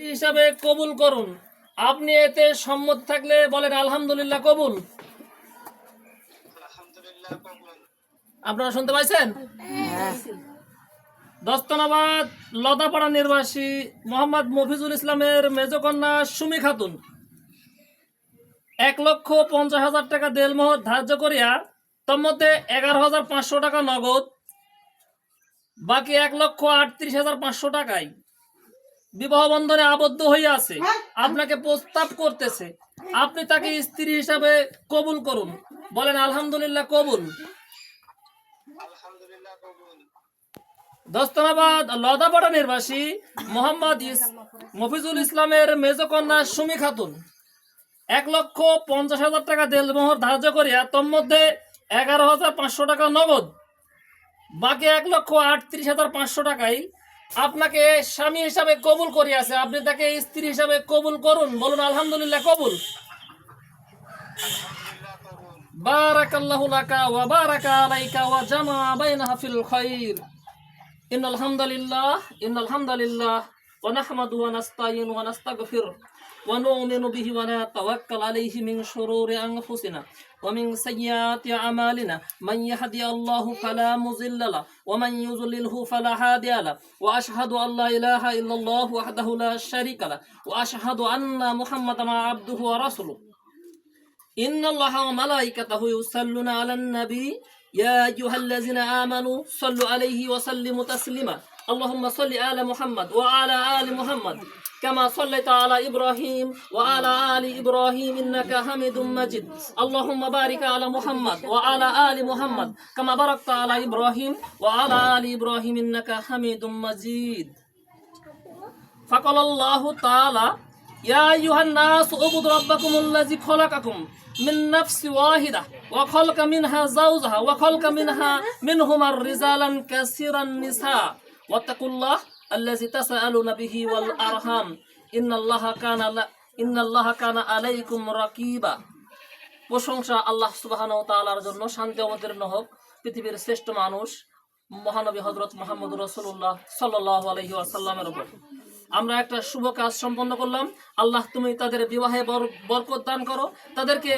হিসাবে কবুল করুন। আপনি এতে সম্মত থাকলে বলেন আলহামদুলিল্লাহ কবুল। আপনারা শুনতে পাইছেন? দস্তনাবাদ লতাপাড়া নির্বাসী মোহাম্মদ মফিজুল ইসলামের মেজকন্যা সুমি খাতুন 1,50,000 টাকা দেলমোহর ধার্য করিয়া তন্মধ্যে 11,500 টাকা নগদ, বাকি 1,38,500 টাকায় বিবাহ বন্ধনে আবদ্ধ হইয়াছে। আপনাকে প্রস্তাব করতেছে, আপনি তাকে স্ত্রী হিসাবে কবুল করুন। বলেন আলহামদুলিল্লাহ কবুল। দস্তনাবাদ লদাপাড়া নির্বাসী মোহাম্মদ মফিজুল ইসলামের মেজকন্যা সুমি খাতুন 1,50,000 টাকা দেলমোহর ধার্য করিয়া তন্মধ্যে 11,500 টাকা নগদ, বাকি 1,38,500 টাকায় আপনাকে স্বামী হিসাবে কবুল করিয়াছে। আপনি তাকে স্ত্রী হিসাবে কবুল করুন। বলুন আলহামদুলিল্লাহ কবুল। বারাকাল্লাহু লাকা ওয়া বারাকা আলাইকা ওয়া জামা বাইনাহা ফিল খাইর। ইন্নাল হামদালিল্লাহ ওয়া নাহমাদু ওয়া নাস্তাইন ওয়া নাস্তাগফির ওয়া নু'মিনু বিহি ওয়া নাতাওয়াক্কাল আলাইহি মিন শুরুরি আনফুসিনা ওয়া মিন সাইয়্যাতি আমালিনা মান ইয়াহদিয়াল্লাহু ফালা মুযিল্লা লাহু ওয়া মান ইউযলিলহু ফালা হাদিয়া লাহু ওয়া আশহাদু আল লা ইলাহা ইল্লাল্লাহু ওয়াহদাহু লা শারীকা লাহু ওয়া আশহাদু আন্না মুহাম্মাদান আবদুহু ওয়া রাসূলুহু। ইন্নাল্লাহা ওয়া মালাইকাতাহু ইউসাল্লুনা আলান নবী ইয়া আইয়ুহাল্লাযিনা আমানু সাল্লু আলাইহি ওয়া সাল্লিমু তাসলিমা। আল্লাহুম্মা সাল্লি আলা মুহাম্মাদ ওয়া আলা আলি মুহাম্মাদ কামা সাল্লাইতা আলা ইব্রাহিম ওয়া আলা আলি ইব্রাহিম ইন্নাকা হামিদুম মাজিদ। আল্লাহুম্মা বারিক আলা মুহাম্মাদ ওয়া আলা আলি মুহাম্মাদ কামা বারাকতা আলা ইব্রাহিম ওয়া আলা আলি ইব্রাহিম ইন্নাকা হামিদুম মাজিদ। ফাকালাল্লাহু তাআলা ইয়া আইয়ুহান নাস উবুদু রাব্বাকুমুল্লাযী খালাকাকুম মিন নাফসি ওয়াহিদা ওয়া খালাকা মিনহা যাওজাহা ওয়া খালাকা মিনহুমা রিজালান কাসীরান নিসা ওয়াত্তাকুল্লাহ আল্লাযী তাসাআলুনা বিহি ওয়াল আরহাম ইন্নাল্লাহা কানা আলাইকুম রাকিবা। প্রশংসা আল্লাহ সুবহানাহু ওয়া তাআলার জন্য, শান্তি অবতীর্ণ হোক পৃথিবীর শ্রেষ্ঠ মানুষ মহানবী হযরত মুহাম্মদুর রাসূলুল্লাহ সাল্লাল্লাহু আলাইহি ওয়াসাল্লামের উপর। আমরা একটা শুভ কাজ সম্পন্ন করলাম। আল্লাহ তুমি তাদের বিবাহে বরকত দান করো, তাদেরকে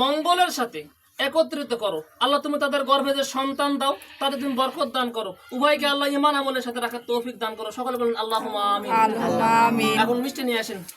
মঙ্গলের সাথে একত্রিত করো। আল্লাহ তুমি তাদের গর্ভে যে সন্তান দাও তাদের তুমি বরকত দান করো। উভয়কে আল্লাহ ঈমান আমলের সাথে রাখার তৌফিক দান করো। সকলে বলেন আল্লাহুম্মা আমিন। এখন মিষ্টি নিয়ে আসেন।